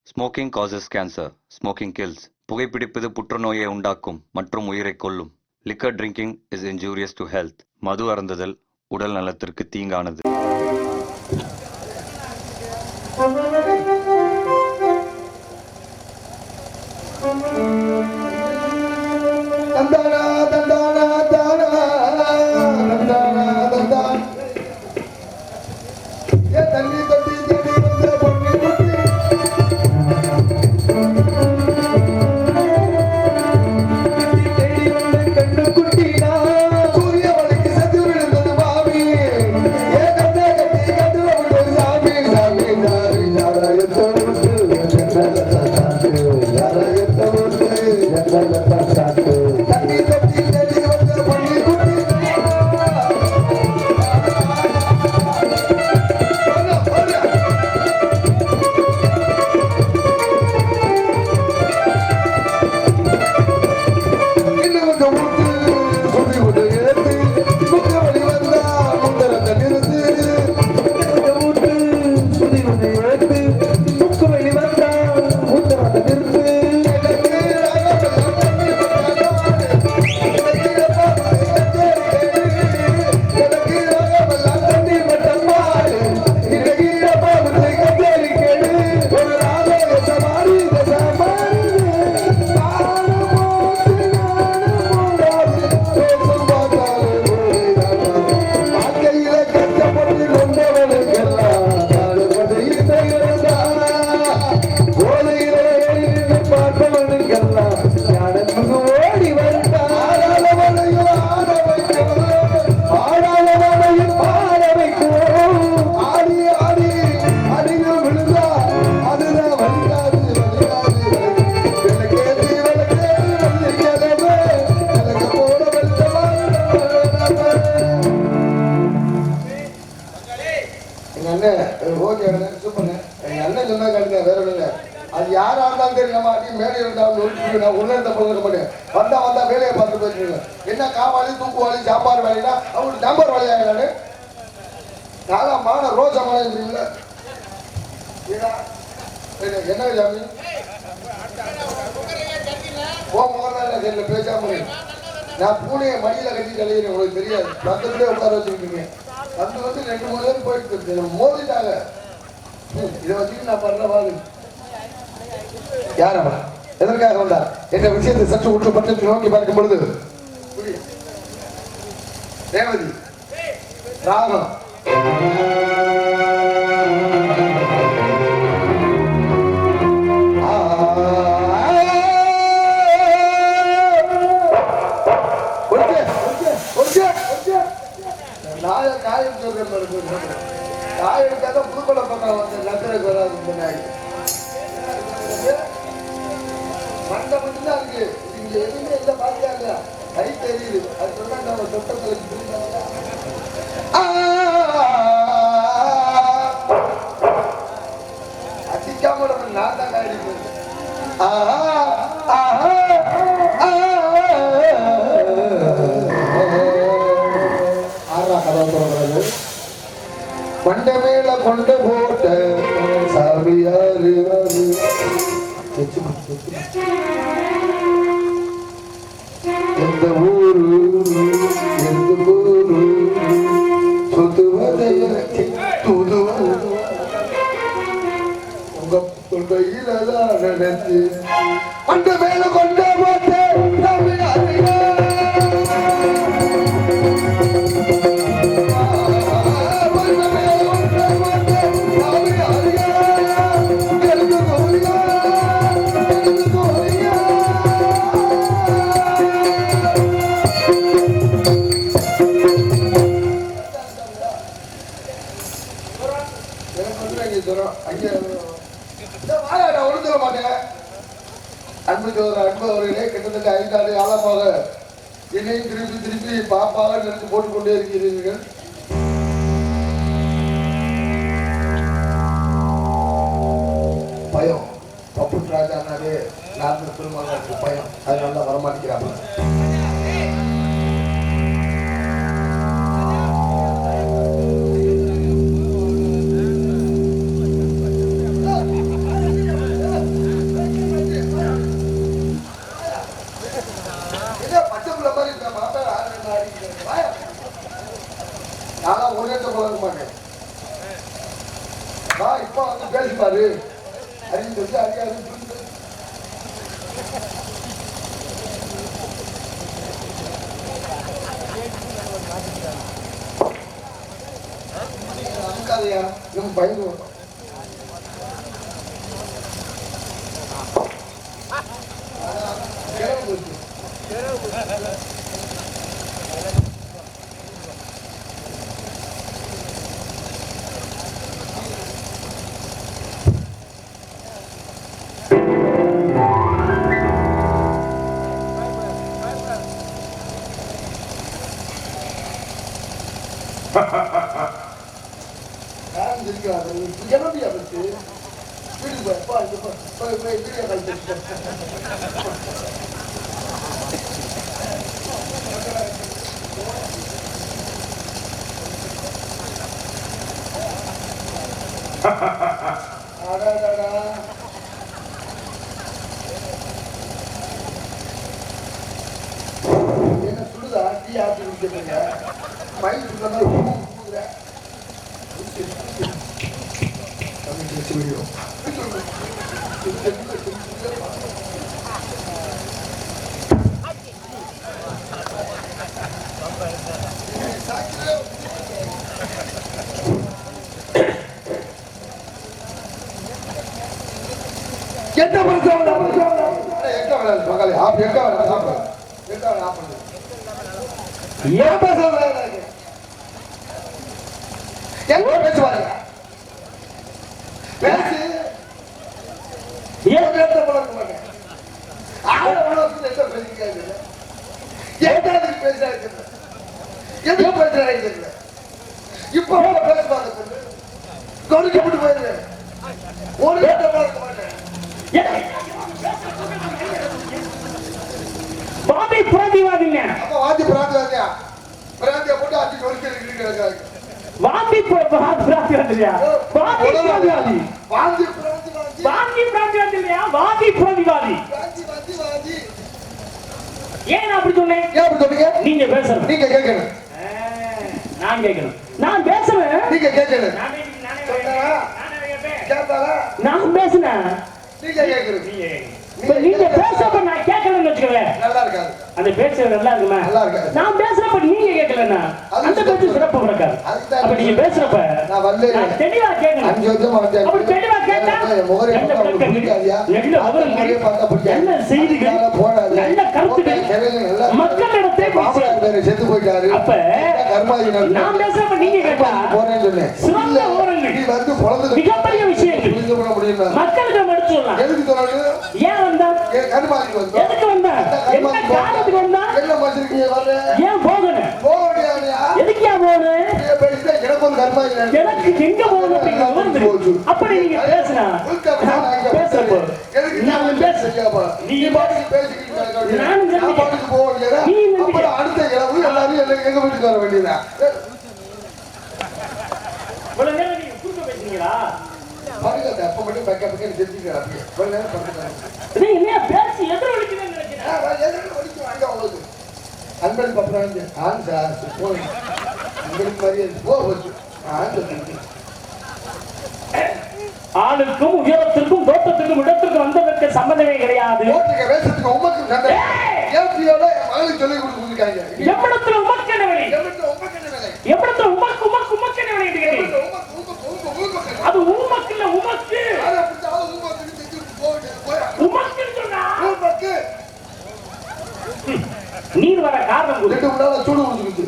Smoking causes cancer. Smoking kills. புகைப்பிடிப்பது புற்றுநோயை உண்டாக்கும் மற்றும் உயிரை கொல்லும். Liquor drinking is injurious to health. மது அருந்துதல் உடல் நலத்திற்கு தீங்கானது. என்ன காவாலி தூக்குவாலி சாப்பாடு வேலைனா அவங்களுக்கு நம்பர் வேலையாங்க நாளாமான ரோஜா மலை என்ன ஜாமி பேசாம நான் பூனையை மடியில கட்டி கலையிறேன் உங்களுக்கு தெரியாது பக்கத்துலேயே உட்கார வச்சுருக்கீங்க அது வந்து 2-3 பேர் போயிட்டு மோதிட்டாங்க இதை வச்சுட்டு நான் பண்ற மாதிரி யாரா எதற்காக வந்தார் என்ற விஷயத்தை சற்று உற்று பற்றி நோக்கி பார்க்கும் பொழுது ரேவதி ராகம் காயம் சொல்றேன் காயெடுக்காத புதுக்கொலை பக்கம் வந்து நத்திரைக்கு வராது இந்த நாய் மண்டை மட்டும்தான் இருக்கு இங்க எதுவுமே எந்த பாத்தியா இல்லையா கை தெரியுது அது சொன்னா நம்ம சொட்டத்துல அடிக்காம நான் தான் காயிடுது மண்டை மேல கொண்டு போட்ட சாமியாரு எந்த ஊரு எந்த ஊரு சொத்துவதைய உங்க கையிலதான் நினைச்சு மண்டை மேல கொண்டு போட்ட சாமியாரு அன்பவர்களே கிட்டத்தட்ட 5 ஆண்டு காலமாக என்னையும் திருப்பி திருப்பி பாப்பாக நினைத்து போட்டுக்கொண்டே இருக்கிறீர்கள். பயம் பப்பு ராஜானாலே நார்மல் திருமணம் பயம் அதனால வரமாட்டேங்கிறாங்க. நான் ஒரு இடத்த பழக மாட்டேன். நான் இப்ப வந்து பேசிப்பாரு அறிந்து அறியாது புரிந்து அமுக்காதையா நம்ம பயந்து வரும். என்ன சுடுதா டீ ஆட்டி குடிக்கிறீங்க மயில் சுடுறா என்ன மகளே ஆப் எங்க வேலை சாப்பிட எங்க வேலை ஆப் பண்ணு ஏன் பேசுறாங்க என்ன பேசுவாங்க பேசு ஏன் பேச பழக்க மாட்டேன் ஆள உலகத்துல என்ன பேசிக்காங்க ஏதாவது பேசுறாங்க எதுக்கு பேசுறாங்க இப்போ பேசுவாங்க கொடுக்கப்பட்டு போயிருவேன் ஒரு பேச பழக்க மாட்டேன் வாதி பிரதிவாதிங்க அப்ப வாதி பிராந்தியா பிராந்தியா போட்டு அஞ்சு வருஷம் இருக்காங்க வாதி பிரதிவாதியா வாதி பிரதிவாதி வாதி பிராந்திவாதி வாதி பிரதிவாதி இல்லையா வாதி பிரதிவாதி வாதி ஏன் அப்படி சொன்னேன் ஏன் அப்படி சொன்னீங்க நீங்க பேசணும் நீங்க கேட்கணும் நான் கேட்கணும் நான் பேசுறேன் நீங்க கேட்கணும் நான் பேசுனேன் நீங்க கேட்கணும் நீங்க பேசப்ப நான் கேட்கலன்னு வச்சுக்கவே நல்லா இருக்காது அந்த பேச்சு நல்லா இருக்குமா நல்லா இருக்காது நான் பேசுறப்ப நீங்க கேட்கலன்னா அந்த பேச்சு சிறப்பு இருக்காது அப்ப நீங்க பேசுறப்ப நான் வந்து தெளிவா கேட்கணும் 5 வருஷமா வந்து அப்படி தெளிவா கேட்டா என்ன செய்திகள் நல்ல கருத்துக்கள் மக்களிடத்தை செத்து போயிட்டாரு அப்ப நான் பேசுறப்ப நீங்க கேட்டா போறேன்னு சொன்னேன் சிறந்த விவரங்கள் நீ வந்து குழந்தை மிகப்பெரிய விஷயங்கள் புரிந்து கொள்ள முடியும் மக்களுக்கு எடுத்து சொல்லலாம் எதுக்கு சொல்லணும் ஏன் வந்தா கருமாதிக்கு வந்தோம் எதுக்கு வந்தா என்ன காரணத்துக்கு வந்தா என்ன மனுஷனுக்கு வர ஏன் போகணும் போக முடியாதுயா எதுக்கு ஏன் போகணும் எனக்கு ஒரு கருமாதி எனக்கு எங்க போகணும் அப்படிங்கிறது அப்படி நீங்க பேசினா பேசுறப்போ நான் பேசுறப்ப நீ பாட்டுக்கு பேசிக்கிட்டு நானும் பாட்டுக்கு போக முடியாதா அப்புறம் அடுத்த கிழமை எல்லாரும் எங்க வீட்டுக்கு வர வேண்டியதா இவ்வளவு நேரம் நீங்க குறுக்க பேசுறீங்களா பாருங்க அப்ப மட்டும் பக்க பக்கம் தெரிஞ்சுக்கிறேன் அப்படியே இவ்வளவு நேரம் படுத்துக்காங்க என்ன பேசி எதிரொலிக்குதுன்னு நினைக்கிறேன் அன்பன் பப்பராங்க ஆன் சார் போய் உங்களுக்கு மாதிரியே போச்சு ஆளுக்கும் உயரத்திற்கும் தோட்டத்திற்கும் இடத்திற்கும் வந்ததற்கு சம்பந்தமே கிடையாது வேஷத்துக்கு உமக்கு சண்டை ஏபியோட மகளுக்கு சொல்லி கொடுத்துருக்காங்க எவ்வளத்துல உமக்கு என்ன வேலை எவ்வளத்துல உமக்கு உமக்கு உமக்கு என்ன வேலை அது உமக்கு இல்ல உமக்கு உமக்கு சொன்னா நீர் வர காரணம் சூடு கொடுத்துருக்கு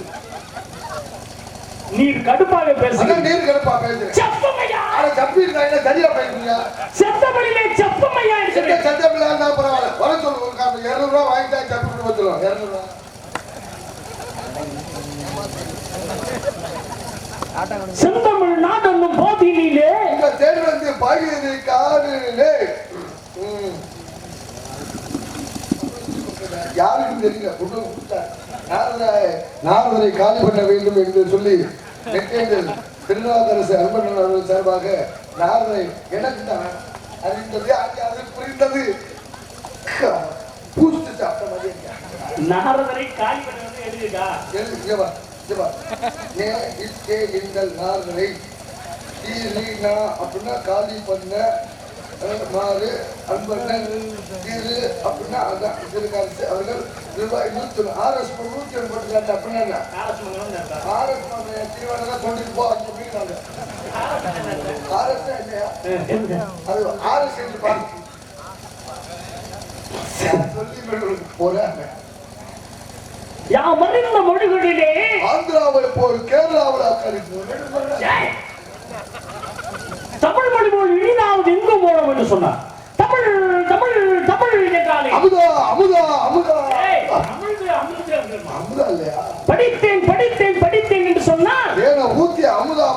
நீர் கடுப்பாக பேசுங்க நீர் கடுப்பா பேசுறேன் செப்பமையா சப்பி இருந்தாங்க சரியா பேசுறீங்க செத்தபடியிலே செப்பமையா இருக்கு சத்தமில்லா இருந்தா பரவாயில்ல வர சொல்லு ஒரு 200 ரூபாய் வாங்கிட்டா சப்பி பண்ணி வச்சிருவோம் 200 ரூபாய் செந்தமிழ் நாடென்னும் போதியிலே இந்த தேடி வந்து பாகியது காலிலே யாருக்கும் தெரியல நாரதரை காலி பண்ண வேண்டும் என்று சொல்லி திருநாவுக்கரசு அன்பன் அவர்கள் சார்பாக நாரதரை எனக்கு தான் அறிந்தது அது புரிந்தது பூத்து சாப்பிட்ட மாதிரி நாரதரை காலி பண்ண எழுதிருக்கா எழுதுங்க நார்களை தீரினா அப்படின்னா காலி பண்ண மாறு அன்பண்ணன் தீரு அப்படின்னா அதான் திருக்காரசு அவர்கள் ரூபாய் 100 RS 100 போட்டுக்காட்டு அப்படின்னா RS தீவானதான் கொண்டுட்டு போ அப்படின்னாங்க. RS இல்லையா அது RS என்று பார்த்து சொல்லி போறாங்க. மறைந்த மொழிகளிலே ஆந்திராவில் போல் கேரளாவில் தமிழ் மொழி போல் இனிதாவது எங்கும் போனோம் என்று சொன்னார். தமிழ் தமிழ் தமிழ் என்றாலே அமுதா அமுதா அமுதா அமுதா இல்லையா? படித்தேன் படித்தேன் படித்தேன் என்று சொன்னார். ஊத்திய அமுதா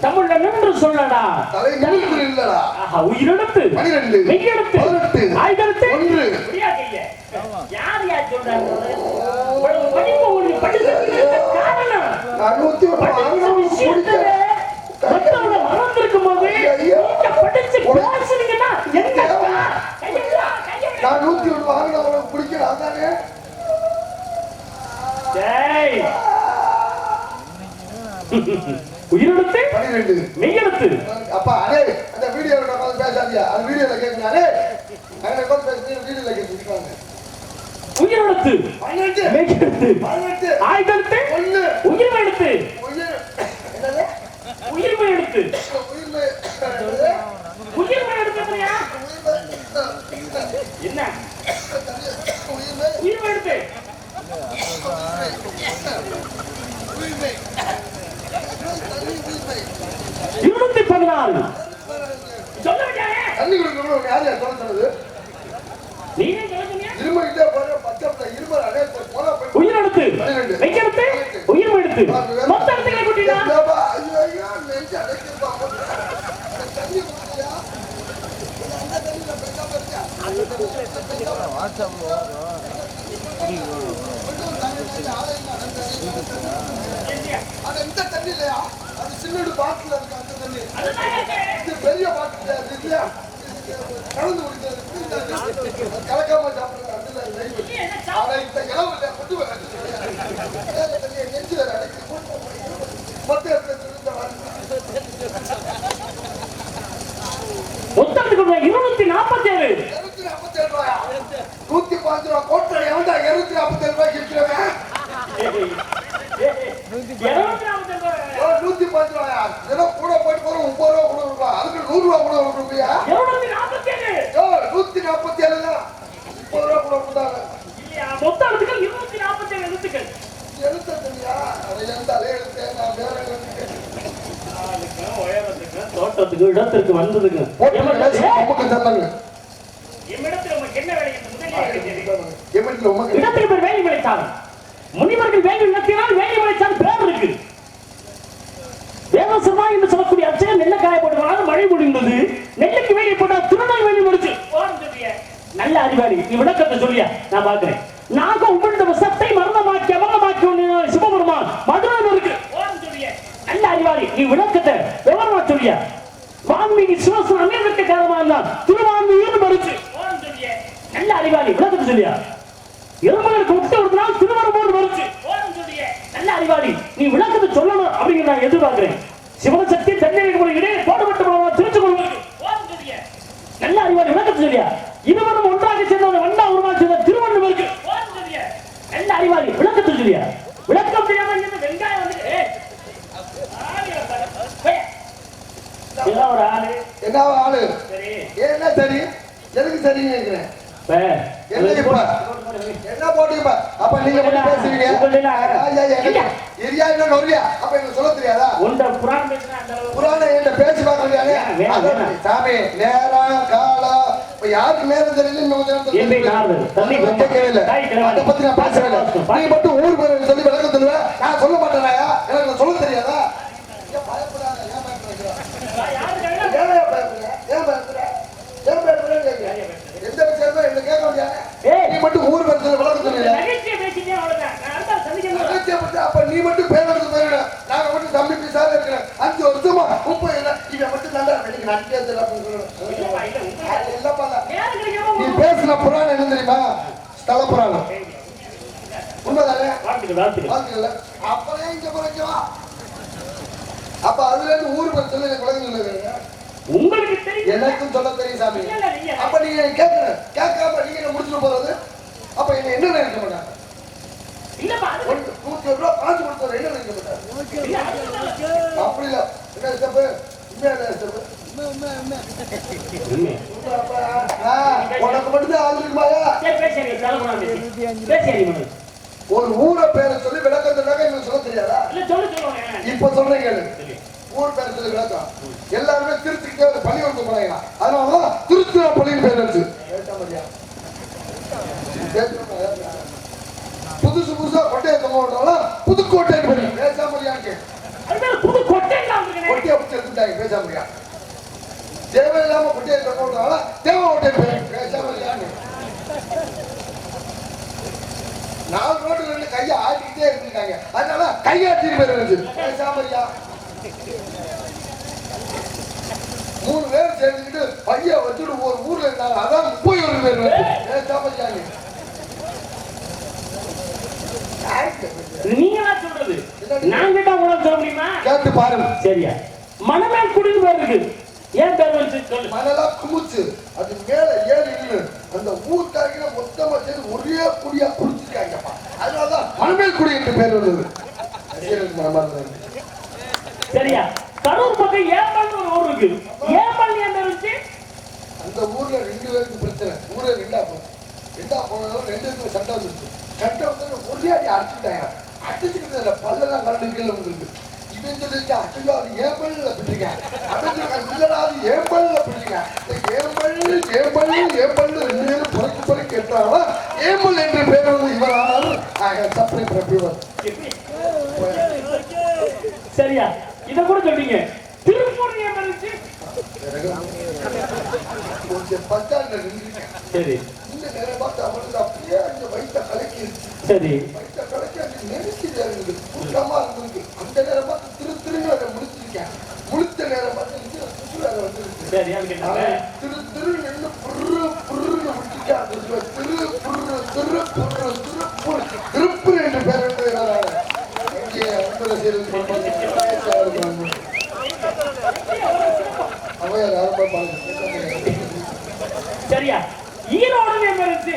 தமிழ்ல நின்று சொல்லடா. தலை நிமிர்ந்து இல்லடா. உயிரெழுத்து 12 மெய்யெழுத்து 18 ஆய்தெழுத்து 1 யார் யார் சொல்றாங்க? படிப்பு உங்களுக்கு படிக்கிறதுக்கு காரணம் மற்றவங்க மறந்திருக்கும் போது படிச்சு பேசுனீங்கன்னா என்ன நான் 101 வாங்கினவங்க பிடிக்கிறேன் தானே. உயிரெழுத்து 12 மெய்யெழுத்து. அப்பா அதே அந்த வீடியோல நான் பேசாதியா அது வீடியோல கேக்குறானே அங்க கொஞ்சம் பேசி வீடியோல கேக்குறாங்க. உயிரெழுத்து 12 மெய்யெழுத்து 18 ஆய்தெழுத்து 1 உயிரெழுத்து என்னது உயிர்மை எழுத்து உயிர்மை எழுத்து என்ன உயிர்மை எழுத்து 216 சொல்ல விட்டானே தண்ணி குடிக்கணும் யார் யார் சொல்ல சொன்னது நீங்க சொல்லுங்க இருமகிட்டே போற பச்சை இருமல் அடே போற உயிரெழுத்து மெய்யெழுத்து உயிர்மை எழுத்து மொத்த எழுத்துக்களை கூட்டினா ஐயோ ஐயோ நெஞ்சு அடைக்குப்பா தண்ணி குடிக்கலையா அந்த தண்ணில பேசாம இருக்கியா வாட்ஸ்அப் அது இந்த தண்ணி இல்லையா அது சின்னோடு பாட்டில் இருக்கு அந்த தண்ணி இது பெரிய பாட்டில் அது இல்லையா கலந்து குடிக்கிறது கலக்காம சாப்பிடுறது அதுல ஆனா இந்த இளவு இல்லையா கொண்டு வர நெஞ்சு வேற அடைக்கு மொத்த மொத்தத்துக்கு 247 ரூபாயா 105 ரூபா கோட்டை எவன்டா 247 ரூபாய்க்கு விற்கிறவன் 105 ரூபாயா ஏதோ கூட போயிட்டு போற 30 ரூபா கூட ரூபா அதுக்கு 100 ரூபா கூட ரூபாயா 147 தான் 30 ரூபா கூட கொடுத்தாங்க இல்லையா மொத்தத்துக்கு 247 எழுத்துக்கள் எழுத்து தெரியா அதை எழுத்தாலே எழுத்தேன் நான் வேற எழுத்துக்கேன் தோட்டத்துக்கு இடத்திற்கு வந்ததுக்கு இடத்துக்கு வேலை விளைச்சாலும் முனிவர்கள் வேலை நடத்தினால் வேலை விளைச்சால் பேர் இருக்கு. தேவசமா என்று சொல்லக்கூடிய அர்ச்சகர் நெல்லை காய போட்டு மழை முடிந்தது. நெல்லுக்கு வேலை போட்டா திருநெல்வேலி முடிச்சு நல்ல அறிவாளி நீ விளக்கத்தை சொல்லியா நான் பாக்குறேன். நாக உமிழ்ந்த விஷத்தை மரணமாக்கி அமரமாக்கி சிவபெருமான் மதுரை இருக்கு நல்ல அறிவாளி நீ விளக்கத்தை விவரமா சொல்லியா. வான்மீகி சிவசன் அமீருக்கு காரணமா இருந்தான் திருவான்மீகி மறுச்சு நல்ல அறிவாளி விளக்கத்தை சொல்லியா. எறும்புகளுக்கு முட்டை கொடுத்தனால் திருவரும்போது மறுச்சு நல்ல அறிவாளி நீ விளக்கத்தை சொல்லணும் அப்படிங்கிற நான் எதிர்பார்க்கிறேன். சிவசக்தி தண்ணீருக்கு இடையே போடப்பட்ட திருச்சு கொள்வது நல்ல அறிவாளி விளக்கத்தை சொல்லியா. இருவரும் ஒன்றாக சேர்ந்த வண்டா உருவா சேர்ந்த திருவண்ணூருக்கு நல்ல அறிவாளி விளக்கத்தை சொல்லியா. விளக்கம் தெரியாம வெங்காயம் வந்து ஒரு ஆளு என்ன ஆளு என்ன சரி எதுக்கு சரின்னு கேக்குறேன் என்ன போட்டுப்பா அப்ப நீங்க மட்டும் பேசுவீங்க அப்ப எனக்கு சொல்ல தெரியாதா புராணம் என்கிட்ட பேசி பார்க்கலையானே சாமி நேரம் காலம் யாருக்கு நேரம் தெரியல அதை பத்தி நான் பேசுறேன் நீ மட்டும் ஊர் பேர் சொல்லி விளக்கம் சொல்லுவேன் நான் சொல்ல மாட்டேனாயா எனக்கு சொல்ல தெரியாதா எந்த விஷயமா என்ன கேட்க முடியாது நீ மட்டும் ஊர் பேர் விளக்கம் சொல்லுங்க அப்ப நீ மட்டும் பேர் எடுத்து போயிட நாங்க மட்டும் தம்பி பீசாவே இருக்கிறேன் 5 வருஷமா 30 இவன் மட்டும் நல்லா நீ பேசுன புராணம் என்ன தெரியுமா ஸ்தல புராணம் உண்மைதானே வாழ்த்துக்கள். அப்புறம் இங்க போறீங்களா? அப்ப அதுல இருந்து ஊர் பேர் சொல்லி குழந்தைங்க உங்களுக்கு தெரியும், எனக்கும் சொல்ல தெரியும் சாமி. அப்ப நீங்க கேட்கணும், கேட்காம நீங்க என்ன முடிச்சுட்டு போறது? அப்ப என்ன என்ன நினைக்க மாட்டாங்க? இல்லப்பா, 100 ரூபா காசு கொடுத்தவர் என்ன நினைக்க மாட்டாங்க? அப்படி இல்ல. என்ன ஸ்டெப்பு? உண்மையான ஸ்டெப்பு. உனக்கு மட்டும்தான் ஆள் இருக்குமாயா? ஒரு ஊரை பேரை சொல்லி விளக்கம் சொன்னாக்க இவங்க சொல்ல தெரியாதா? இப்ப சொல்றீங்க ஊர் பேரை சொல்லி விளக்கம். எல்லாருமே திருச்சிக்கிட்டே ஒரு பள்ளி வந்து போனாங்க. அதனாலதான் திருச்சிராப்பள்ளின்னு பேர் இருக்கு. புதுசு புதுசா கொட்டையை தொங்க புதுக்கோட்டை பேசாமலியான்னு கொட்டையை பிடிச்சி எடுத்துட்டாங்க. பேசாமலியா தேவையில்லாம கொட்டையை தொங்க விடுறாங்களா தேவை பேசாமலியான்னு 4 ரோட்டுல இருந்து கையை ஆட்டிக்கிட்டே இருந்திருக்காங்க. அதனால கையாட்டி பேர் இருந்துச்சு. பேசாமலியா 3 பேர் சேர்ந்துக்கிட்டு பைய வச்சுட்டு ஒரு ஊர்ல இருந்தாங்க. அதான் 31 பேர் பேசாமலியாங்க. நீங்களா சொல்றது? நான் கேட்டா உங்களுக்கு சொல்ல முடியுமா? கேட்டு பாருங்க. சரியா? மணமேல் குடின்னு பேர் இருக்கு. ஏன் பேர் வந்து சொல்லு. மணலா குமுச்சு அது மேல ஏறி நின்னு அந்த ஊர்க்காரங்க மொத்தமா சேர்ந்து ஒரே குடியா குடிச்சிருக்காங்கப்பா. அதனாலதான் மணமேல் குடி என்று பேர் வந்தது. சரியா? கரூர் பக்கம் ஏம்பல் ஒரு ஊர் இருக்கு. ஏம்பல் என்ன இருந்துச்சு? அந்த ஊர்ல 2 பேருக்கு பிரச்சனை. ஊரே ரெண்டா போனதும் 2 பேருக்கு சண்டை வந்துருச்சு. சண்டை வந்து ஒரே அடி அடிச்சுட்டாங்க. அடிச்சுக்கிட்டு பல்லெல்லாம் கரண்டு கீழே வந்துருக்கு. இவன் சொல்லிருக்கா அச்சோ அது ஏம்பல்ல பிடிங்க. அவன் இல்லடா அது ஏம்பல்ல பிடிங்க. ஏம்பல் 2 பேரும் புறக்கு கேட்டாங்களா ஏம்பல் என்று பேர் வந்து இவரானாலும் சப்ளை பிரபிவர். சரியா? இத கூட சொல்றீங்க. திருப்பூர் ஏன் இருந்துச்சு? சரி. இந்த நேரம் பார்த்து அவனுக்கு அப்படியே அந்த வயிற்ற கலக்கி சரி. வயிற்ற கலக்கி அந்த நெருக்கில இருந்தது. கூட்டமா இருந்தது. அந்த நேரம் பார்த்து திருன்னு அதை முடிச்சிருக்கேன். முடித்த நேரம் பார்த்து சரி, அது கேட்டாங்க. திரு நின்று புர்ருன்னு முடிச்சிருக்கேன். திருப்பூர் என்று பேர் இங்கே அவையார் ஆரம்ப சரியா? ஈரோடு ஏன் இருந்துச்சு?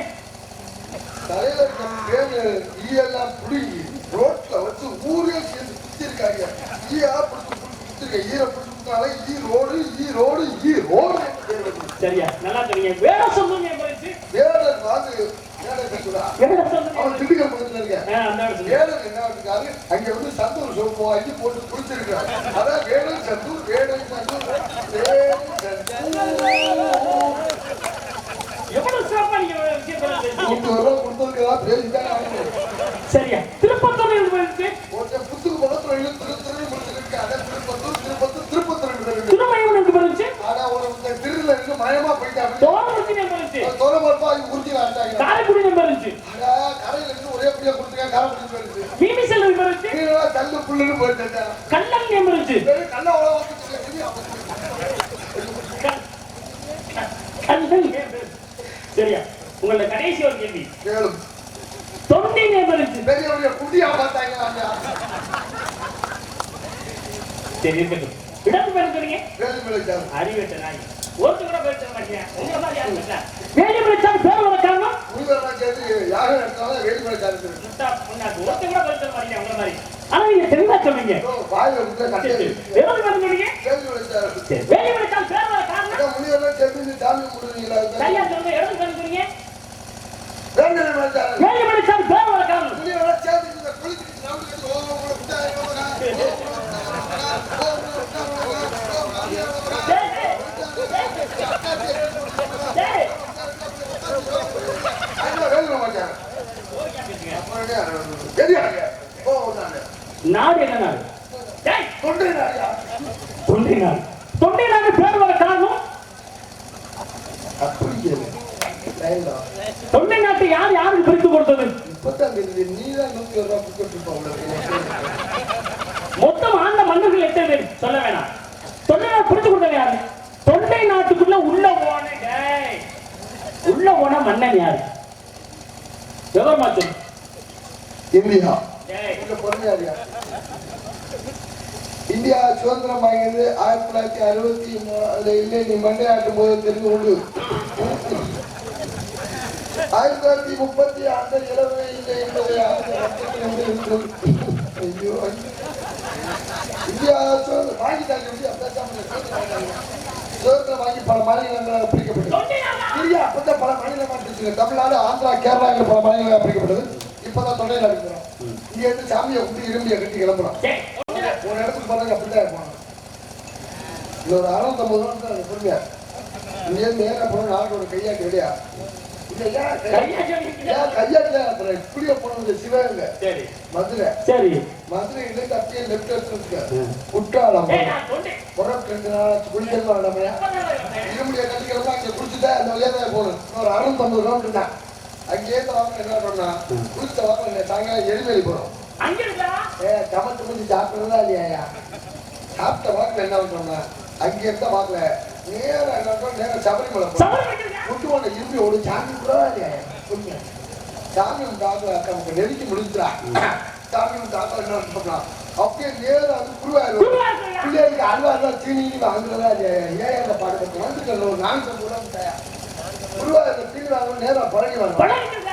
தலையில பேரு ஈயெல்லாம் புடுங்கி ரோட்ல வச்சு ஊரே சேர்ந்து குத்திருக்காங்க. ஈயா பிடிச்சிருக்க ஈர பிடிச்சிருக்காங்க. ஈரோடு சரியா? நல்லா சொன்னீங்க. வேற சொல்லுங்க. வேடர் வாது அவன் திண்டுக்கல் பக்கத்துல இருக்க வேடர் என்ன இருக்காரு அங்க வந்து சந்தூர் சோப்பு வாங்கி போட்டு குடிச்சிருக்காரு. அதான் வேடர் சந்தூர் சரியா? திருப்பத்தூர் புத்துக்கு பக்கத்துல முடிச்சிருக்கு. அதான் திருப்பத்தூர் திருமயம் என்று போச்சு. ஆனா ஒரு திருல இருந்து மயமா போயிட்டாங்க. காரைக்குடி இருந்துச்சு. கரையில இருந்து ஒரே புள்ளியா கொடுத்துருக்காங்க. காரைக்குடி இருந்துச்சு. மீமிசல் இருந்துச்சு. கல்லு புல்லுன்னு போயிட்டு கல்லல் இருந்துச்சு. கல்ல சரியா? உங்களோட கடைசி ஒரு கேள்வி. கேளும் தொண்டை இருந்துச்சு. பெரிய குட்டியா பார்த்தாங்க. சரி இருக்கட்டும். இடத்து பேர் சொன்னீங்க. அறிவேட்ட நாய் ஒருத்தர் கூட பேச மாட்டீங்க. உங்க மாதிரி யாரும் இல்ல. வேலிமலைச்சாமி பேர் வர காரணம் யாரும் எடுத்தாலும் வேலிமலைச்சாமி ஒருத்தர் கூட பேச மாட்டீங்க. உங்க மாதிரி. ஆனா நீங்க தெளிவா சொல்றீங்க. வேலிமலைச்சாமி பேர் வர காரணம் சரியா சொல்லுங்க. இடத்து பேர் சொன்னீங்க. வேலிமலைச்சாமி பேர் வர காரணம் நாடு என்ன நாடு? தொண்டை நாடு. தொண்டை நாடு பேர் வர காரணம் தொண்டை நாட்டை யாருக்கு பிரித்து கொடுத்தது? மொத்தம் ஆண்ட மன்னர்கள் எத்தனை பேர் சொல்ல வேணாம். தொண்டை நாடு பிரித்து கொடுத்தது யாரு? தொண்டை நாட்டுக்குள்ள உள்ள போன மன்னன் யாரு? விவரமா சொல்லு. இந்தியா கொஞ்சம் பொறுமையாரியா. இந்தியா சுதந்திரம் வாங்கியது 1963 இல்லை, நீ மண்டையாட்டும் போது தெரிந்து கொண்டு 1930 அந்த இளமை இல்லை என்பதை ஐயோ இந்தியா வாங்கிட்டாங்க. சுதந்திரம் வாங்கி பல மாநிலங்களாக பிரிக்கப்பட்டது. இந்தியா அப்பதான் பல மாநிலமாக பிரிச்சுங்க. தமிழ்நாடு, ஆந்திரா, கேரளாங்கிற பல மாநிலங்களாக பிரிக்கப்பட்டது. இப்பதான் தொண்டையில் அடிக்கிறோம். இங்க இருந்து சாமியை குட்டி இரும்பியை கட்டி கிளம்புறோம். ஒரு இடத்துக்கு போறாங்க, அப்படிதான் போனோம். இது ஒரு 650 ரூபா பொறுமையா. இங்க இருந்து நேரம் போனோம். நாளைக்கு ஒரு கையாட்டி ரெடியா கையாட்டில இப்படியே போனது சிவகங்கை, மதுரை. சரி, மதுரையில அப்படியே லெப்ட் எடுத்து குற்றாலம் புறப்பட்டு 2 நாள் குளிக்கலாம். இருமுடியை கட்டிக்கலாம். அங்க குளிச்சுட்டா அந்த வழியா தான் போகணும். ஒரு 650 கிலோமீட்டர் தான். அங்கேயே வாங்க என்ன பண்ணா குளிச்ச வாங்க சாயங்காலம் எரிமேலி போறோம். சமைச்சு முடிச்சு சாப்பிடுறதா இல்லையா? சாப்பிட்ட வாக்குல என்ன பண்ணோம்னா அங்கே இருந்தா வாக்குல நேரம் என்ன நேரம் சபரிமலை முட்டுவாங்க. இரும்பி ஒரு சாமி கூட இல்லையா? சாமி தாக்கல நமக்கு நெருக்கி முடிஞ்சுடா. சாமி தாக்கல என்ன பண்ணலாம் அப்படியே நேரம் அது குருவாயிரும். பிள்ளைகளுக்கு அல்வா தீனி வாங்குறதா இல்லையா? ஏன் அந்த பாடுபட்டு வந்துட்டு ஒரு 450 ரூபா குருவாயிரம் தீனி வாங்க நேரம் பழகி வரும்.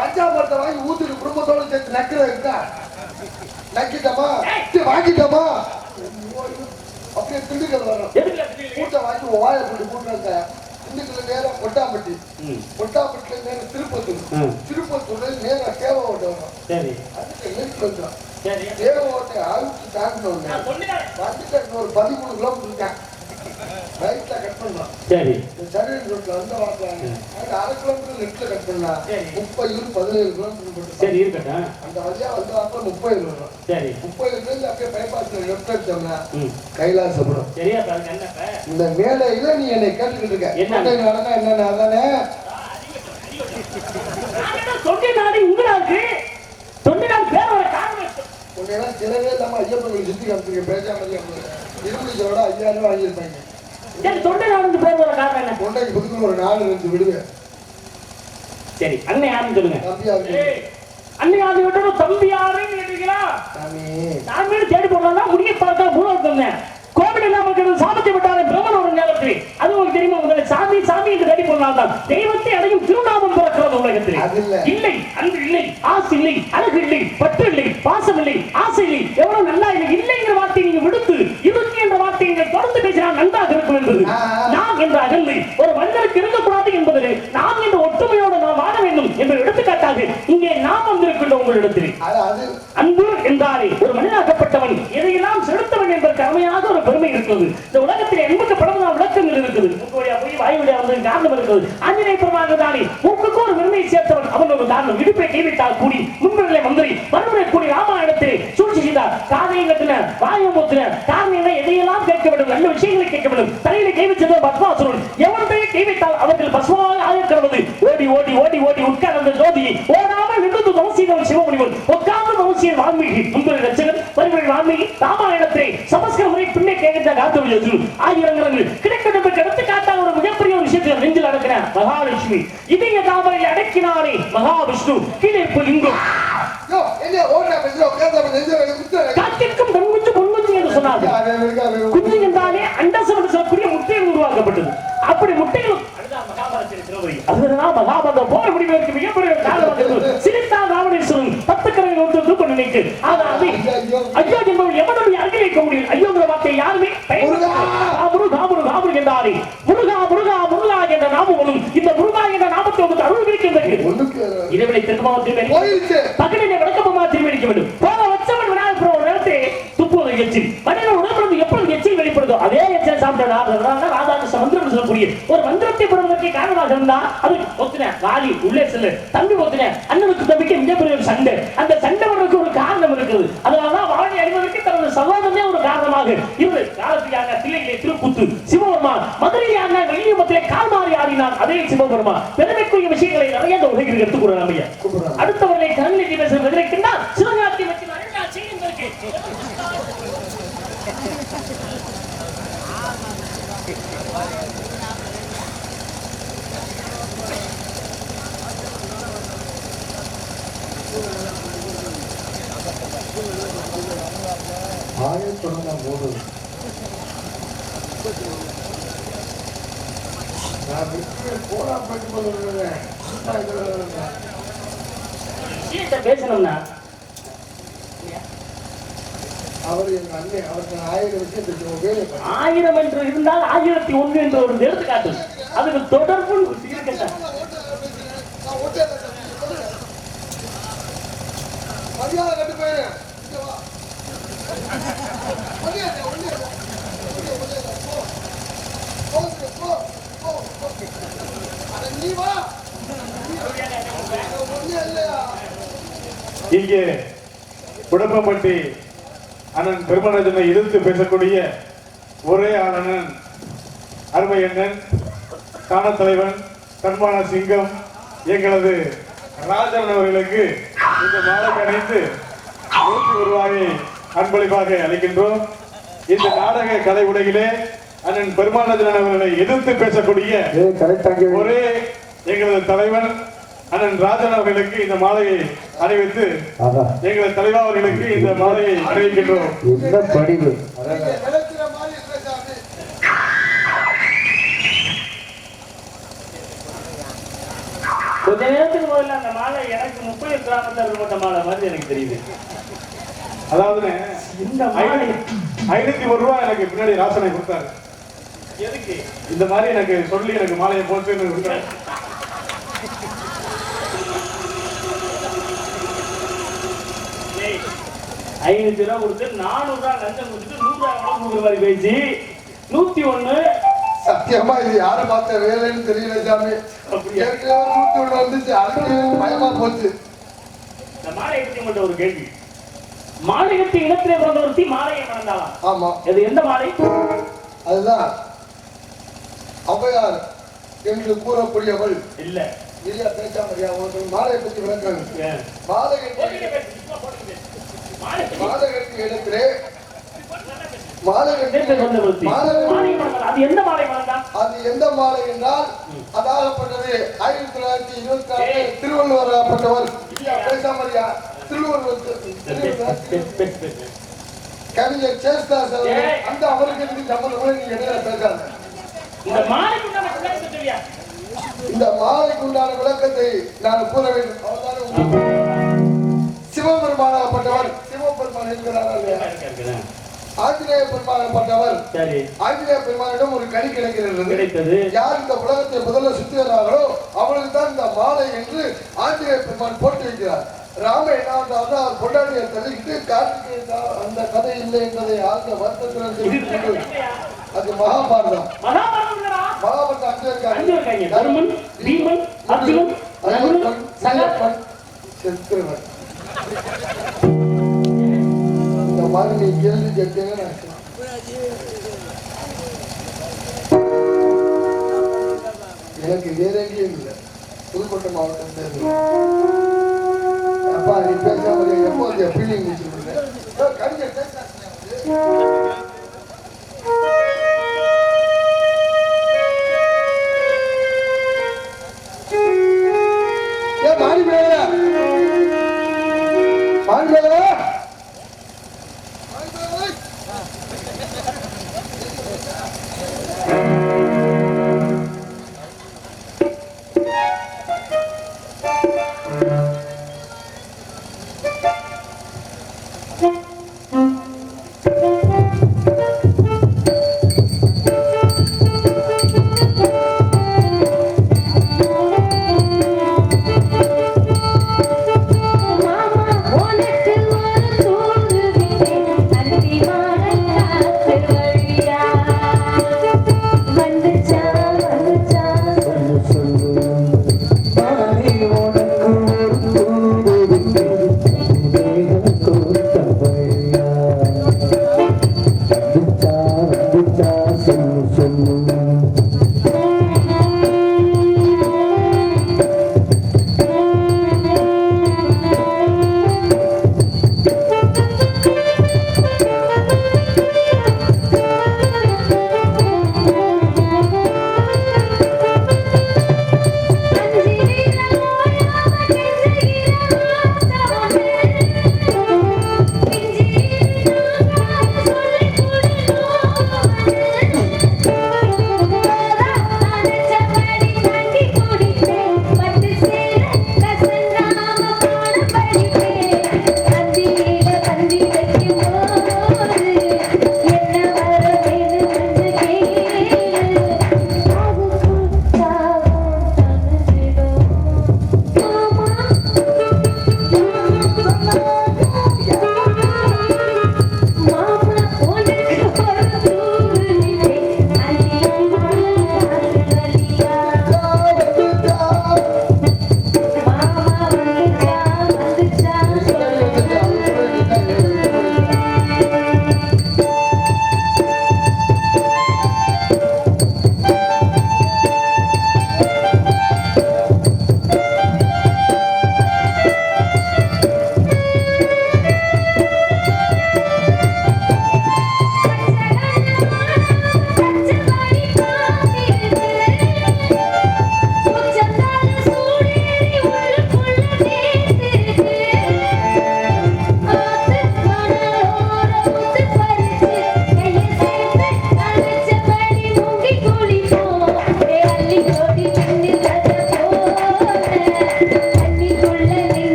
பஞ்சாபத்தை வாங்கி ஊத்துட்டு குடும்பத்தோட சேர்த்து நக்கிற இருக்கா? நக்கிட்டமா வாங்கிட்டோமா அப்படியே திண்டுக்கல் வரும். கூட்டை வாங்கி வாயை போட்டு கூட்டாங்க. திண்டுக்கல் நேரம் கொட்டாம்பட்டி, கொட்டாம்பட்டில நேரம் திருப்பத்தூர், திருப்பத்தூர்ல நேரம் தேவகோட்டை வரும். அதுக்கு நெருக்கி வந்துடும். தேவகோட்டை ஆளுக்கு தாண்டினோன்னு வந்துட்டு ஒரு 13 கிலோமீட்டர் இருக்கேன். ரைட்ல கட் பண்ணலாம். சரி, சரி ரோட்ல வந்து வாங்குறாங்க. அது 1/2 கிலோமீட்டர் லெஃப்ட்ல கட் பண்ணலாம். 30 17 கிலோமீட்டர். சரி இருக்கட்டும். அந்த வழியா வந்து அப்புறம் 30 வரும். சரி, 30 இருந்து அப்படியே பைபாஸ்ல லெஃப்ட் எடுத்தோம்னா கைலாசபுரம். சரியா பாருங்க. என்னப்ப இந்த மேடையில நீ என்னை கேட்டுக்கிட்டு இருக்க என்ன நடந்தா என்னன்னா அதானே தொண்டை நாடு உங்களுக்கு தொண்டை நாடு பேர் வர காரணம் உன்னையெல்லாம் சிலவே இல்லாம ஐயப்பன் சுத்தி காமிச்சிருக்க பேசாம இருமுடிச்சோட 5000 வாங்கியிருப்பாங்க. தொண்டை நாடு பேர் வர காரணம் என்ன? தொண்டைக்கு புதுக்குன்னு ஒரு நாடு இருந்து விடுவேன். சரி, அண்ணன் யாருன்னு சொல்லுங்க. அண்ணன் யாரு விட்டு தம்பி யாருன்னு கேட்டீங்களா? சாமி தேடி போடலாம். முடிய பார்த்தா மூலம் கோவில் இல்லாம இருக்கிறது சாபத்தை விட்டாரே பிரம்மன் ஒரு நேரத்தில். அது உங்களுக்கு தெரியுமா? முதல்ல சாமி சாமி என்று தேடி போனால்தான் தெய்வத்தை அடையும் திருநாமம் பிறக்கிறது உலகத்தில். இல்லை, அன்பு இல்லை, ஆசை இல்லை, அழகு இல்லை, பற்று இல்லை, பாசம் இல்லை, ஆசை இல்லை, எவ்வளவு நல்லா இல்லை. இல்லைங்கிற வார்த்தை நீங்க விடுத்து இருக்கு என்ற வார்த்தை நீங்கள் தொடர்ந்து பேசினால் நன்றாக இருக்கும் என்பது நாம் என்ற அகந்தை ஒரு மனிதனுக்கு இருக்கக்கூடாது என்பது நாம் என்ற ஒற்றுமையோடு நாம் வாழ வேண்டும் என்ற எடுத்துக்காட்டாக இங்கே நாம் வந்திருக்கின்ற உங்களிடத்தில் அன்பு என்றாலே ஒரு மனிதனாக்கப்பட்டவன் எதையெல்லாம் செலுத்தவன் என்பதற்கு அருமையாக ஒரு பெருமை இருக்கிறது. இந்த உலகத்தில் 80 படம்தான் விளக்கங்கள் இருக்குது. மூக்குவழியா போய் வாய் வழியா வந்தது காரணம் இருக்கிறது. ஆஞ்சநேய பெருமாள் தானே மூக்குக்கு ஒரு பெருமையை சேர்த்தவன். அவன் ஒரு காரணம். இடுப்பை கைவிட்டால் கூடி முன்னிலை மந்திரி மறுமுறை கூடி ராமாயணத்தை சூழ்ச்சி செய்தார். காதையை கட்டின வாயை மூத்தின காரணம் என்ன? எதையெல்லாம் கேட்க வேண்டும், நல்ல விஷயங்களை கேட்க வேண்டும். தலையில கை வச்சது பத்மாசுரன். எவனுடைய கை வைத்தால் அவர்கள் பசுவாக ஆகிருக்கிறது. ஓடி ஓடி ஓடி ஓடி உட்கார்ந்த ஜோதியை ஓடாமல் நின்று தவசியவன் சிவமுனிவன் உட்கார்ந்து தவசியன் வால்மீகி முன்பு ரச்சகன் வருகிற வால்மீகி ராமாயணத்தை சமஸ்கிருத முறை பின்னே கேட்கின்ற காத்தவர்கள் ஆயிரங்கள் கிடைக்கின்ற எடுத்துக்காட்டாக ஒரு மிகப்பெரிய ஒரு விஷயத்தை நெஞ்சில் அடக்கிற மகாலட்சுமி இதய தாமரை அடக்கினாரே மகாவிஷ்ணு கீழே லிங்கம் காத்திற்கும் பொன்குஞ்சு பொன்குஞ்சு என்று சொன்னார்கள். குஞ்சு என்றாலே அண்டசம் சொல்லக்கூடிய முட்டைகள் உருவாக்கப்பட்டது. அப்படி முட்டைகள் மகாபாரதம் போற முடிவதற்கு மிகப்பெரிய காரணம் சிரித்தார் ராவணேஸ்வரன் 10 கரங்களை ஒன்று கொண்டு நினைத்து ஐயோ என்பவன் எவனுடைய அருகில் வைக்க முடியும். ஐயோங்கிற வார்த்தை யாருமே என்றாரே முருகா முருகா முருகா என்ற நாமமும் இந்த முருகா என்ற நாமத்தை உங்களுக்கு அருள் வைக்கின்றது. இறைவனை திரும்ப பகலினை விளக்கமாக திரும்பிக்க வேண்டும். போக வச்சவன் விநாயகர் ஒரு நேரத்தை துப்புவதை எச்சில் மனிதன் உடம்பு எப்பொழுது எச்சில் வெளிப்படுதோ அதே எச்சலை சாப்பிட்ட ராதாகிருஷ்ண மந்திரம் சொல்லக்கூடிய ஒரு மந்திரத்தை பெறுவதற்கு காரணமாக இருந்தா அது ஒத்துன வாலி உள்ளே செல்லு தம்பி ஒத்துன அண்ணனுக்கு தம்பிக்கு மிகப்பெரிய ஒரு சண்டை. அந்த சண்டை வர்றதுக்கு ஒரு காரணம் இருக்குது. அதனாலதான் வாழை அணிவதற்கு தனது சகோதரனே ஒரு காரணமாக இருந்து காலத்தியாக பிள்ளைகளை திருப்புத்து சிவபெருமான் மதுரையான வெள்ளியமத்திலே கால்மாறி ஆடினார். அதே சிவபெருமான் பெருமைக்குரிய விஷயங்களை நிறைய இந்த உலகிற்கு எடுத்துக் கூறலாம். அடுத்தவர்களை கண்ணில் பேசுவதற்கின்றால் சிவகார்த்தி வச்சு நிறைய செய்யுங்களுக்கு மூணு நான் போனா போயிட்டு பேசணும்னா அவர் எங்க அண்ணன் அவருக்கு 1000 விஷயம் தெரியும் வேலை 1000 என்று இருந்தால் 1001 என்ற ஒரு எடுத்துக்காட்டு அதுக்கு தொடர்பு இருக்கட்டும். மரியாதை கட்டு போயிரு நீ வா இல்லையா இங்கே குடப்பம்பட்டி அண்ணன் பெருமராஜனை எதிர்த்து பேசக்கூடிய ஒரே ஆளண்ணன் அருமை அண்ணன் காண தலைவன் தன்மான சிங்கம் எங்களது ராஜன் அவர்களுக்கு இந்த மாலை அணிந்து 101 ரூபாயை அன்பளிப்பாக அளிக்கின்றோம். இந்த நாடக கலை உலகிலே அண்ணன் பெருமானந்தன் அவர்களை எதிர்த்து பேசக்கூடிய ஒரே எங்களது தலைவன் அண்ணன் ராஜன் அவர்களுக்கு இந்த மாலையை அணிவித்து எங்களது தலைவா அவர்களுக்கு இந்த மாலையை அணிவிக்கின்றோம். கொஞ்ச நேரத்துக்கு முதல்ல அந்த மாலை எனக்கு 30 கிராமத்தில் இருக்கப்பட்ட மாலை மாதிரி எனக்கு தெரியுது. அதாவது இந்த மாலை 501 ரூபாய் எனக்கு பின்னாடி ராசனை கொடுத்தாரு. எதுக்கு இந்த மாதிரி எனக்கு சொல்லி எனக்கு மாலையை போட்டு கொடுத்தாரு. 500 ரூபா கொடுத்து 400 ரூபா லஞ்சம் கொடுத்துட்டு 100 ரூபா கொடுக்குற மாதிரி பேசி 101 சத்தியமா இது யாரை பார்த்த வேலைன்னு தெரியல சாமி. ஏற்கனவே 101 வந்துச்சு அதுக்கு பயமா போச்சு. இந்த மாலை கட்டி மட்டும் ஒரு கேள்வி. மாலை கட்டி இடத்திலே பிறந்த ஒருத்தி மாலையை மறந்தாலாம். ஆமா இது எந்த மாலை? அதுதான் ஔவையார் என்று கூறக்கூடியவள் இல்ல இல்லையா பேசாமரியா ஒரு மாலையை பத்தி விளக்காங்க. மாலை கட்டி இடத்திலே அது எந்த மாலை மறந்தா? அது எந்த மாலை என்றால் அதாகப்பட்டது 1924 திருவள்ளுவர் ஆகப்பட்டவர் பேசாமரியா திருவள்ளுவர் கவிஞர் சேஸ்தாஸ் அந்த அவருக்கு சம்பந்தம் நீங்க என்ன பேசாத. இந்த மாலைக்கு உண்டான விளக்கத்தை நான் கூற வேண்டும். சிவபெருமானாகப்பட்டவர் சிவபெருமான் என்கிறார். ஆஞ்சநேய பெருமானாகப்பட்டவர் ஆஞ்சநேய பெருமானிடம் ஒரு கனி கிடைக்கிறது. யார் இந்த உலகத்தை முதல்ல சுற்றுகிறார்களோ அவளுக்கு தான் இந்த மாலை என்று ஆஞ்சநேய பெருமான் போட்டு வைக்கிறார். ராம என்ன பண்றாரு அவர் பொண்டாட்டியை தள்ளிக்கிட்டு காட்டுக்கு அந்த கதை இல்லை என்பதை ஆழ்ந்த வருத்தத்தில் அது மகாபாரதம். மகாபாரதம் அங்கே இருக்காங்க தருமன் பீமன் அர்ஜுனன் செத்துவன். இந்த மாதிரி நீ கேள்வி கேட்டீங்க எனக்கு வேற எங்கேயும் இல்லை. புதுக்கோட்டை மாவட்டம் அப்பா நீ பேசாம எப்போ அந்த ஃபீலிங் வச்சுருக்கேன் கவிஞர் மாறி மேல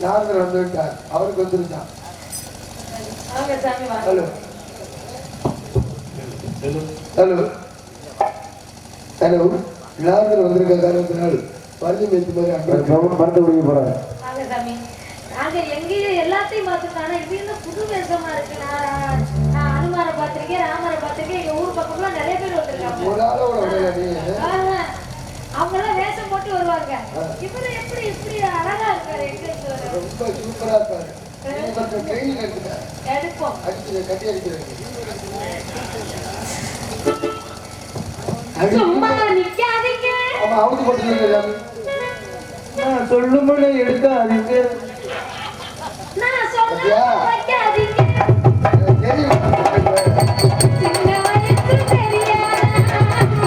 நாரதர் வந்து விட்டார். அவருக்கு வந்துருச்சான். Hello hello hello. நாரதர் வந்திருக்க காரணத்தினால் பள்ளி மேய்ச்சி மாதிரி மறந்து முடிய போறாரு. நாங்க எங்கேயும் எல்லாத்தையும் பார்த்துருக்காங்க. இது என்ன புது வேஷமா இருக்கு? நான் அனுமாரை பார்த்திருக்கேன், ராமரை பார்த்திருக்கேன். எங்க ஊர் பக்கம்லாம் நிறைய பேர் வந்திருக்காங்க. ஒரு ஆளோட அவங்க எல்லாம் வேஷம் போட்டு வருவாங்க. இவரு எப்படி இப்படி அழகா இருக்காரு? எங்க ரொம்ப சூப்பரா இருப்பாரு. ட்ரைனிங் எடுத்துட்டேன். எடுப்போம். அடிச்சு கட்டி அடிக்கிறேன். சும்மா நிக்காதீங்க. ஆமா அவுத்து போட்டுருக்கீங்க. நான் சொல்லும்போது எடுக்காதீங்க. நான் சொல்ல வைக்காதீங்க. தெரியும். சின்ன வயசு தெரியாதா?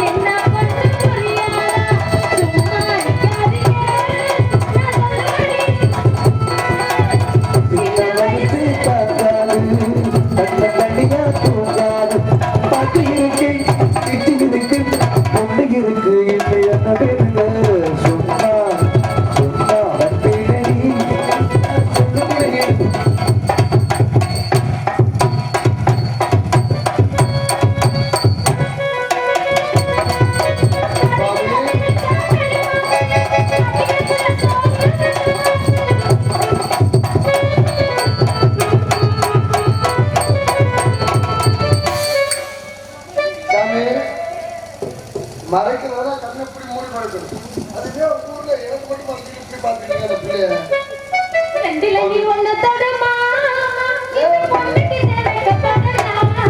என்ன பண்ண புரியாதா? சும்மா நிக்காதீங்க. நான் சொல்லுவேன். சின்ன வயசு பார்க்காது, கண்ண கண்ணியா தூங்காது. பாட்டு இருக்கு, கிட்டி இருக்கு, பொண்ணு இருக்கு, இல்லை என்ன பேருங்க. சும்மா சும்மா வந்தேனடி. மறைக்கிறதா கண்ணை இப்படி மூடி மறைக்கணும். அதுவே ஊர்ல எனக்கு மட்டும் மறைச்சு இப்படி பார்த்துக்கிட்டீங்க அந்த பிள்ளைய. ரெண்டுல நீ ஒண்ணு தடுமா. இது பொண்ணுக்கு எனக்கு பதறாமா.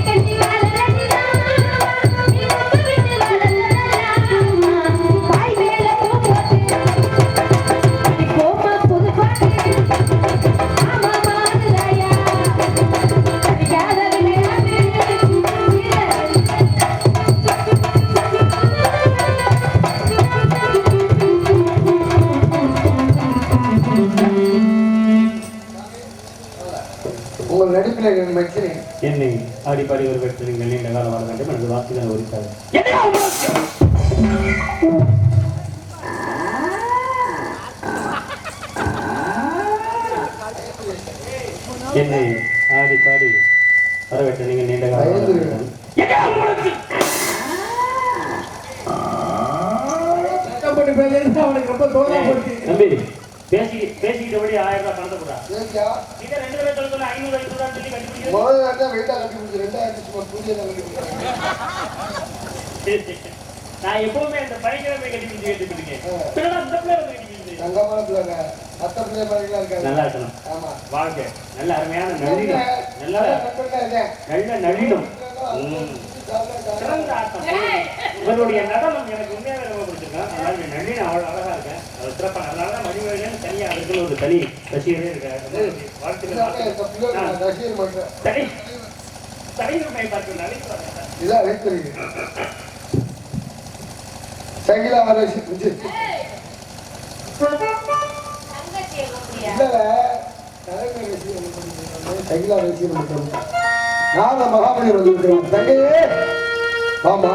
கண்டி வளரடினா. நீ ஒண்ணு விட்டு வளரலாமா. காய் மேல போட்டு. நீ கோமா புது பாட்டு. ஆமா மாதுளையா. அடிக்காத விளையாட்டு. உங்கள் நடிப்பில் எனக்கு மெச்சினேன். என்னை ஆடிப்பாடி ஒரு பெற்று நீங்கள் நீண்ட காலம் வாழ வேண்டும் எனக்கு வாக்குதான் உரித்தார். என்னை ஆடிப்பாடி வரவேற்று நீங்கள் நீண்ட காலம் வாழ வேண்டும். அவனுக்கு ரொம்ப தோணம் போச்சு. தம்பி பேசிக்கிட்டபடி 1000 ரூபாய் பணத்தை கூட ஏய்யா, நீங்க 2 பேரும் சொல்லுங்க 500 ரூபாய் சொல்லி கட்டி முதல்ல தான் வெயிட்டா கட்டி பிடிச்சி 2000 சும்மா புதிய கட்டி பிடிச்சி. நான் எப்பவுமே அந்த பைக்கிற போய் கட்டி பிடிச்சி இருக்கேன். பிள்ளை அந்த பிள்ளை வந்து கட்டி பிடிச்சி தங்கமான பிள்ளைங்க அத்தை பிள்ளை மாதிரிலாம் இருக்காங்க. நல்லா இருக்கணும். ஆமா வாழ்க்கை நல்ல அருமையான நளினம் நல்ல நளினம் சிறந்த ஆட்டம். இவருடைய நடனம் எனக்கு உண்மையாவே ரொம்ப பிடிச்சிருக்கேன். அதாவது நளினம் அவ்வளவு அழகா இருக்கேன். அது சிறப்பா அதனாலதான் மணிமேகன் தனியா அதுக்குள்ள ஒரு தனி ரசிகரே இருக்காரு. தனியுரிமை பார்க்கிறாரு. இதான் வைத்திருக்கு சங்கிலா சங்கிலா ரசிகர் நான் மகாபலி வந்து தங்கையே ஆமா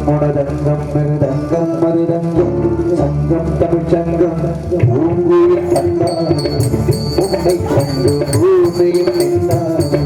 மொடதங்கம் மிருதங்கம் மருதங்கம் சங்கம் தமிழ் சங்கம் பூமியில் கண்டாடு உன்னை கண்டு பூமியில் நின்றாடு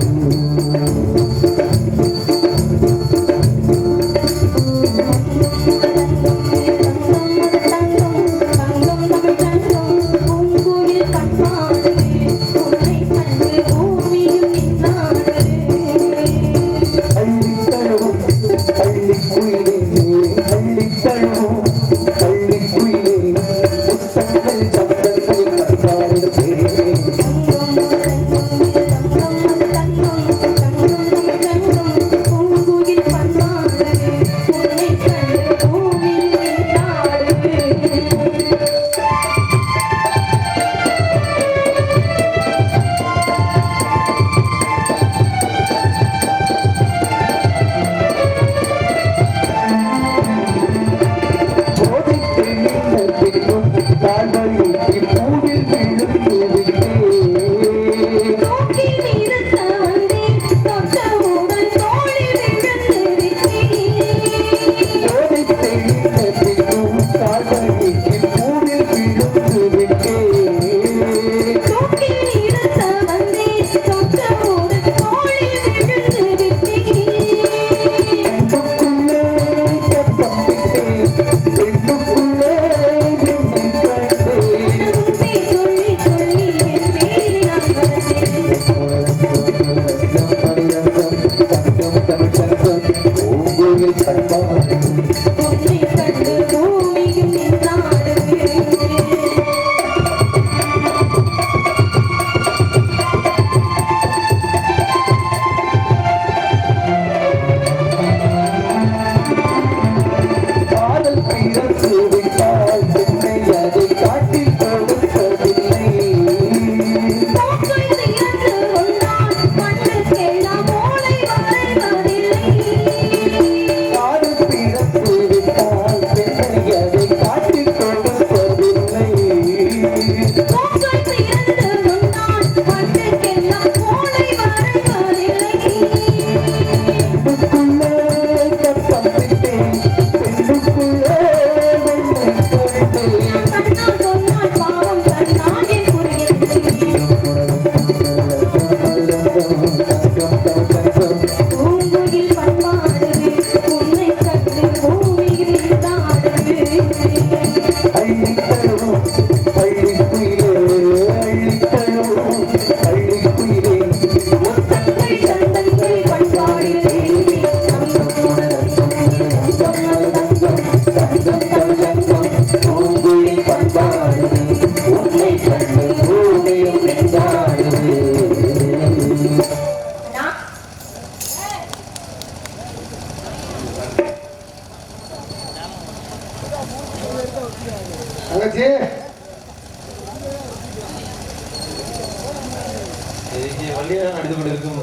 பள்ளியாக நடித்து கொண்டிருக்கும்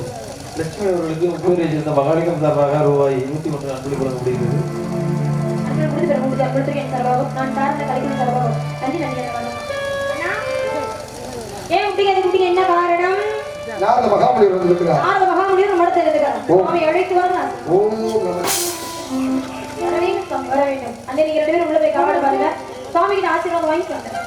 லட்சுமி அவர்களுக்கு முப்பூரை சேர்ந்த மகாலிங்கம் சார்பாக ரூபாய் 21 அன்பளி வழங்கப்படுகிறது. நான் சார்ந்த கலைஞர் சார்பாக நன்றி நன்றி. ஏன் குட்டிங்க என்ன காரணம்? யார் அந்த மகாபலி வந்திருக்கிறார்? ஆறு மகாமுனிவர் மடத்தில் இருக்கிறார். சுவாமி அழைத்து வரலாம். ஓம் வர வேண்டும். அந்த நீங்க 2 பேரும் உள்ள போய் காவல பாருங்க. சுவாமி கிட்ட ஆசீர்வாதம் வாங்கிட்டு வந்தேன்.